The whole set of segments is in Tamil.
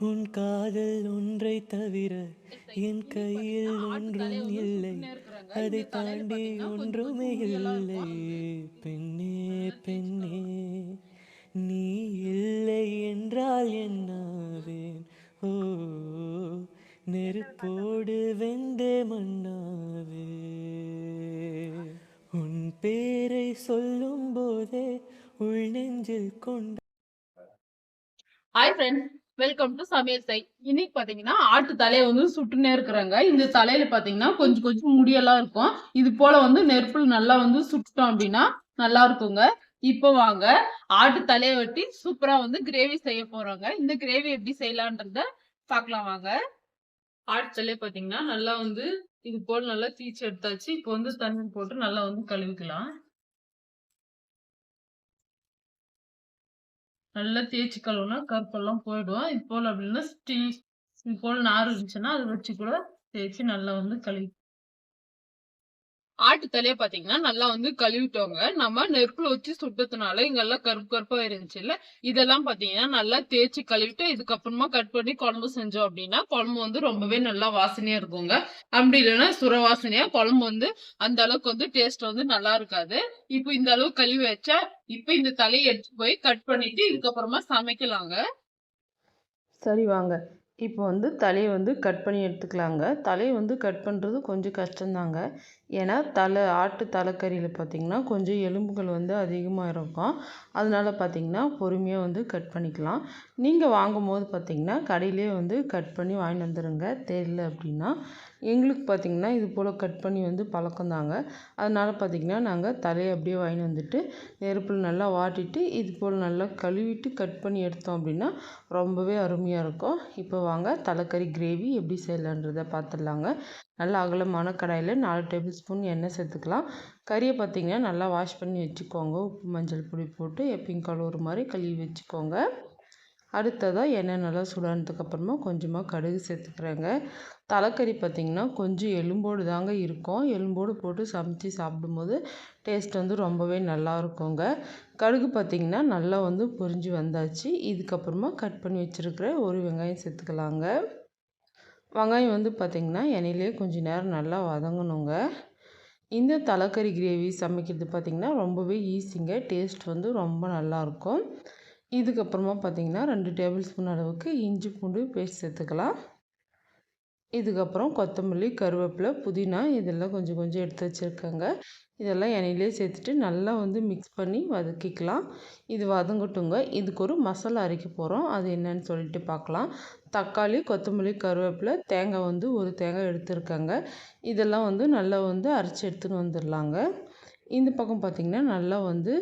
உன் காதல் ஒன்றை தவிர என் கையில் ஒன்றும் இல்லை, அதை தாண்டி ஒன்றுமே இல்லை. பெண்ணே பெண்ணே, நீ இல்லை என்றால் என்னாவேன்? ஓ, நெருப்போடு வெந்தே மண்ணாவே. உன் பேரை சொல்லும் போதே உள் நெஞ்சில் கொண்ட. ஹாய் ஃப்ரெண்ட்ஸ், வெல்கம் டு சமையல் சை. இன்னைக்கு பாத்தீங்கன்னா ஆட்டு தலையை வந்து சுட்டுனே இருக்கிறாங்க. இந்த தலையில பாத்தீங்கன்னா கொஞ்சம் கொஞ்சம் முடியெல்லாம் இருக்கும். இது போல வந்து நெருப்புல நல்லா வந்து சுட்டுட்டோம் அப்படின்னா நல்லா இருக்குங்க. இப்போ வாங்க ஆட்டு தலையை வெட்டி சூப்பரா வந்து கிரேவி செய்ய போறாங்க. இந்த கிரேவி எப்படி செய்யலான்றத பார்க்கலாம் வாங்க. ஆட்டு தலையை பாத்தீங்கன்னா நல்லா வந்து இது போல நல்லா தீச்சு எடுத்தாச்சு. இப்போ வந்து தண்ணி போட்டு நல்லா வந்து கழுவிக்கலாம். நல்லா தேய்ச்சி கழுவுனா கருப்பெல்லாம் போயிடும். இது போல் அப்படின்னா இது போல் நார் இருந்துச்சுன்னா அதை வச்சு கூட தேய்ச்சி நல்லா வந்து கழுவி. ஆட்டு தலையை பாத்தீங்கன்னா நல்லா வந்து கழுவிட்டோங்க. நம்ம நெருப்புல வச்சு சுட்டதுனால இங்கெல்லாம் கருப்பு கருப்பா இருந்துச்சு இல்ல, இதெல்லாம் பாத்தீங்கன்னா நல்லா தேய்ச்சி கழுவிட்டு இதுக்கப்புறமா கட் பண்ணி குழம்பு செஞ்சோம் அப்படின்னா குழம்பு வந்து ரொம்பவே நல்லா வாசனையா இருக்குங்க. அப்படி இல்லைன்னா சுர வாசனையா குழம்பு வந்து அந்த அளவுக்கு வந்து டேஸ்ட் வந்து நல்லா இருக்காது. இப்போ இந்த அளவுக்கு கழுவி வச்சா இப்ப இந்த தலையை எடுத்து போய் கட் பண்ணிட்டு இதுக்கப்புறமா சமைக்கலாங்க. சரி வாங்க, இப்போ வந்து தலையை வந்து கட் பண்ணி எடுத்துக்கலாங்க. தலையை வந்து கட் பண்ணுறது கொஞ்சம் கஷ்டம்தாங்க. ஏன்னா ஆட்டு தலைக்கறியில் பார்த்திங்கன்னா கொஞ்சம் எலும்புகள் வந்து அதிகமாக இருக்கும். அதனால பார்த்திங்கன்னா பொறுமையாக வந்து கட் பண்ணிக்கலாம். நீங்கள் வாங்கும்போது பார்த்திங்கன்னா கடையிலே வந்து கட் பண்ணி வாங்கிட்டு வந்துடுங்க. தெரியல அப்படின்னா எங்களுக்கு பார்த்திங்கன்னா இது போல் கட் பண்ணி வந்து பழக்கம்தாங்க. அதனால் பார்த்திங்கன்னா நாங்கள் தலையை அப்படியே வாங்கிட்டு வந்துட்டு நெருப்பில் நல்லா வாட்டிட்டு இது போல் நல்லா கழுவிட்டு கட் பண்ணி எடுத்தோம் அப்படின்னா ரொம்பவே அருமையாக இருக்கும். இப்போ வாங்க தலைக்கறி கிரேவி எப்படி செய்யலான்றதை பார்த்துடலாங்க. நல்லா அகலமான கடாயில் 4 டேபிள் ஸ்பூன் எண்ணெய் சேர்த்துக்கலாம். கறியை பார்த்திங்கன்னா நல்லா வாஷ் பண்ணி வச்சுக்கோங்க. உப்பு மஞ்சள் பொடி போட்டு எப்பயும் கழுவுற மாதிரி கழுவி வச்சுக்கோங்க. அடுத்ததாக எண்ணெய் நல்லா சுடானதுக்கப்புறமா கொஞ்சமாக கடுகு சேர்த்துக்கிறேங்க. தலைக்கறி பார்த்திங்கன்னா கொஞ்சம் எலும்போடு தாங்க இருக்கும். எலும்போடு போட்டு சமைச்சி சாப்பிடும்போது டேஸ்ட் வந்து ரொம்பவே நல்லா இருக்குங்க. கடுகு பார்த்திங்கன்னா நல்லா வந்து பொரிஞ்சு வந்தாச்சு. இதுக்கப்புறமா கட் பண்ணி வச்சுருக்கிற ஒரு வெங்காயம் சேர்த்துக்கலாங்க. வெங்காயம் வந்து பார்த்திங்கன்னா எண்ணெயிலே கொஞ்சம் நேரம் நல்லா வதங்கணுங்க. இந்த தலைக்கறி கிரேவி சமைக்கிறது பார்த்திங்கன்னா ரொம்பவே ஈஸிங்க. டேஸ்ட் வந்து ரொம்ப நல்லாயிருக்கும். இதுக்கப்புறமா பார்த்திங்கன்னா 2 டேபிள் ஸ்பூன் அளவுக்கு இஞ்சி பூண்டு பேஸ்ட் சேர்த்துக்கலாம். இதுக்கப்புறம் கொத்தமல்லி, கருவேப்பிலை, புதினா இதெல்லாம் கொஞ்சம் கொஞ்சம் எடுத்து வச்சுருக்கேங்க. இதெல்லாம் எண்ணெயிலே சேர்த்துட்டு நல்லா வந்து மிக்ஸ் பண்ணி வதக்கிக்கலாம். இது வதங்கட்டுங்க. இதுக்கு ஒரு மசாலா அரைக்க போகிறோம். அது என்னன்னு சொல்லிட்டு பார்க்கலாம். தக்காளி, கொத்தமல்லி, கருவேப்பிலை, தேங்காய் வந்து ஒரு தேங்காய் எடுத்துருக்கேங்க. இதெல்லாம் வந்து நல்லா வந்து அரைச்சி எடுத்துன்னு வந்துடலாங்க. இந்த பக்கம் பார்த்திங்கன்னா நல்லா வந்து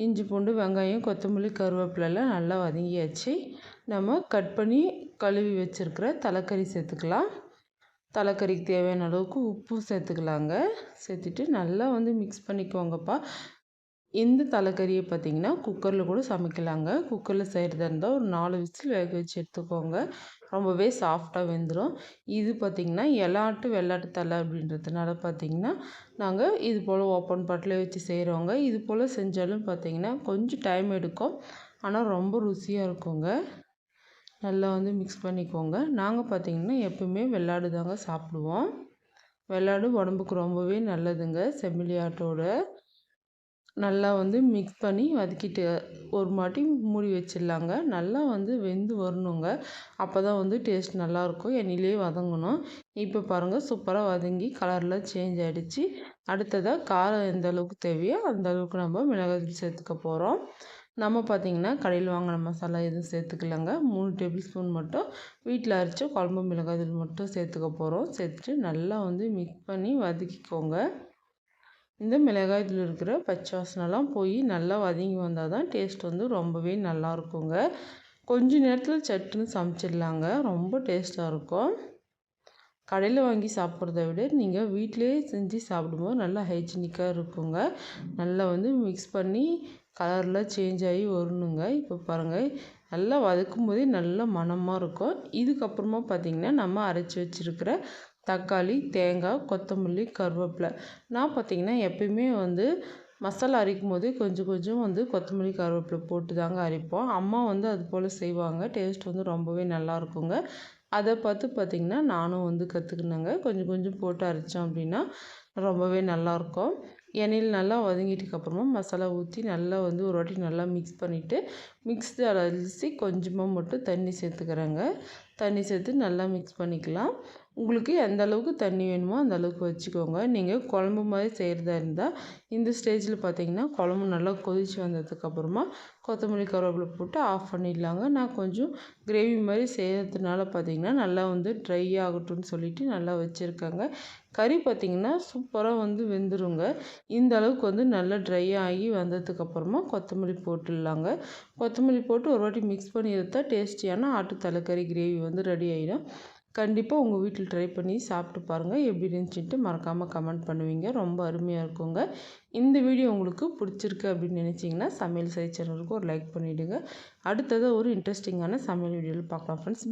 இஞ்சி பூண்டு வெங்காயம் கொத்தமல்லி கருவேப்பிலெல்லாம் நல்லா வதங்கியாச்சு. நம்ம கட் பண்ணி கழுவி வச்சுருக்கிற தலைக்கறி சேர்த்துக்கலாம். தலைக்கறிக்கு தேவையான அளவுக்கு உப்பு சேர்த்துக்கலாங்க. சேர்த்துட்டு நல்லா வந்து மிக்ஸ் பண்ணிக்கோங்கப்பா. இந்த தலைக்கறியை பார்த்திங்கன்னா குக்கரில் கூட சமைக்கலாங்க. குக்கரில் செய்கிறதா இருந்தால் ஒரு 4 விசில் வேக வச்சு எடுத்துக்கோங்க. ரொம்பவே சாஃப்டாக வெந்துடும். இது பார்த்திங்கன்னா வெள்ளாட்டு தலை அப்படின்றதுனால பார்த்திங்கன்னா நாங்கள் இது போல் ஓப்பன் பாட்டில் வச்சு செய்கிறோங்க. இது போல் செஞ்சாலும் பார்த்திங்கன்னா கொஞ்சம் டைம் எடுக்கும், ஆனால் ரொம்ப ருசியாக இருக்குங்க. நல்லா வந்து மிக்ஸ் பண்ணிக்கோங்க. நாங்கள் பார்த்திங்கன்னா எப்பவுமே வெள்ளாடு தாங்க சாப்பிடுவோம். வெள்ளாடு உடம்புக்கு ரொம்பவே நல்லதுங்க. செம்மறி ஆட்டோட நல்லா வந்து மிக்ஸ் பண்ணி வதக்கிட்டு ஒரு மாட்டி மூடி வச்சிடலாங்க. நல்லா வந்து வெந்து வரணுங்க. அப்போ தான் வந்து டேஸ்ட் நல்லாயிருக்கும். எண்ணெயிலே வதங்கணும். இப்போ பாருங்கள் சூப்பராக வதங்கி கலர்லாம் சேஞ்ச் ஆகிடுச்சு. அடுத்ததாக காரம் எந்த அளவுக்கு தேவையோ அந்த அளவுக்கு நம்ம மிளகாய் சேர்த்துக்க போகிறோம். நம்ம பார்த்திங்கன்னா கடையில் வாங்கின மசாலா எதுவும் சேர்த்துக்கலங்க. 3 டேபிள் ஸ்பூன் மட்டும் வீட்டில் அரைச்ச குழம்பு மிளகாய் மட்டும் சேர்த்துக்க போகிறோம். சேர்த்துட்டு நல்லா வந்து மிக்ஸ் பண்ணி வதக்கிக்கோங்க. இந்த மிளகாயத்தில் இருக்கிற பச்சை வாசனைலாம் போய் நல்லா வதங்கி வந்தால் தான் டேஸ்ட் வந்து ரொம்பவே நல்லா இருக்குங்க. கொஞ்ச நேரத்தில் சட்டுன்னு சமைச்சிடலாங்க. ரொம்ப டேஸ்ட்டாக இருக்கும். கடையில் வாங்கி சாப்பிட்றத விட நீங்கள் வீட்டிலே செஞ்சு சாப்பிடும்போது நல்லா ஹைஜீனிக்காக இருக்குங்க. நல்லா வந்து மிக்ஸ் பண்ணி கலர்லாம் சேஞ்ச் ஆகி வரணுங்க. இப்போ பாருங்கள் நல்லா வதக்கும் போதே நல்ல மணமாக இருக்கும். இதுக்கப்புறமா பார்த்திங்கன்னா நம்ம அரைச்சி வச்சுருக்கிற தக்காளி, தேங்காய், கொத்தமல்லி, கருவேப்பிலை நான் பார்த்திங்கன்னா எப்பயுமே வந்து மசாலா அரைக்கும் போதே கொஞ்சம் கொஞ்சம் வந்து கொத்தமல்லி கருவேப்பிலை போட்டு தாங்க அரைப்போம். அம்மா வந்து அது போல் செய்வாங்க. டேஸ்ட் வந்து ரொம்பவே நல்லா இருக்குங்க. அதை பார்த்து பார்த்திங்கன்னா நானும் வந்து கற்றுக்கினேங்க. கொஞ்சம் கொஞ்சம் போட்டு அரைச்சோம் அப்படின்னா ரொம்பவே நல்லாயிருக்கும். எண்ணெயில் நல்லா வதங்கிட்டுக்கப்புறமா மசாலா ஊற்றி நல்லா வந்து ஒரு வாட்டி நல்லா மிக்ஸ் பண்ணிவிட்டு மிக்ஸி அரிசி கொஞ்சமாக மட்டும் தண்ணி சேர்த்துக்கிறேங்க. தண்ணி சேர்த்து நல்லா மிக்ஸ் பண்ணிக்கலாம். உங்களுக்கு எந்த அளவுக்கு தண்ணி வேணுமோ அந்த அளவுக்கு வச்சுக்கோங்க. நீங்கள் குழம்பு மாதிரி செய்கிறதா இருந்தால் இந்த ஸ்டேஜில் பார்த்தீங்கன்னா குழம்பு நல்லா கொதித்து வந்ததுக்கப்புறமா கொத்தமல்லி கருவேப்பிலை போட்டு ஆஃப் பண்ணிடலாங்க. நான் கொஞ்சம் கிரேவி மாதிரி செய்கிறதுனால பார்த்தீங்கன்னா நல்லா வந்து ட்ரை ஆகட்டும்னு சொல்லிட்டு நல்லா வச்சுருக்கேங்க. கறி பார்த்திங்கன்னா சூப்பராக வந்து வெந்துருங்க. இந்த அளவுக்கு வந்து நல்லா ட்ரை ஆகி வந்ததுக்கப்புறமா கொத்தமல்லி போட்டுடலாங்க. கொத்தமல்லி போட்டு ஒரு வாட்டி மிக்ஸ் பண்ணி எடுத்தால் டேஸ்டியான ஆட்டு தலைக்கறி கிரேவி வந்து ரெடி ஆகிடும். கண்டிப்பாக உங்கள் வீட்டில் ட்ரை பண்ணி சாப்பிட்டு பாருங்கள். எப்படி இருந்துச்சுன்ட்டு மறக்காமல் கமெண்ட் பண்ணுவீங்க. ரொம்ப அருமையாக இருக்குங்க. இந்த வீடியோ உங்களுக்கு பிடிச்சிருக்கு அப்படின்னு நினச்சிங்கன்னா சமையல் செய் சேனலுக்கு ஒரு லைக் பண்ணிவிடுங்க. அடுத்தது ஒரு இன்ட்ரெஸ்டிங்கான சமையல் வீடியோவில் பார்க்கலாம் ஃப்ரெண்ட்ஸ்.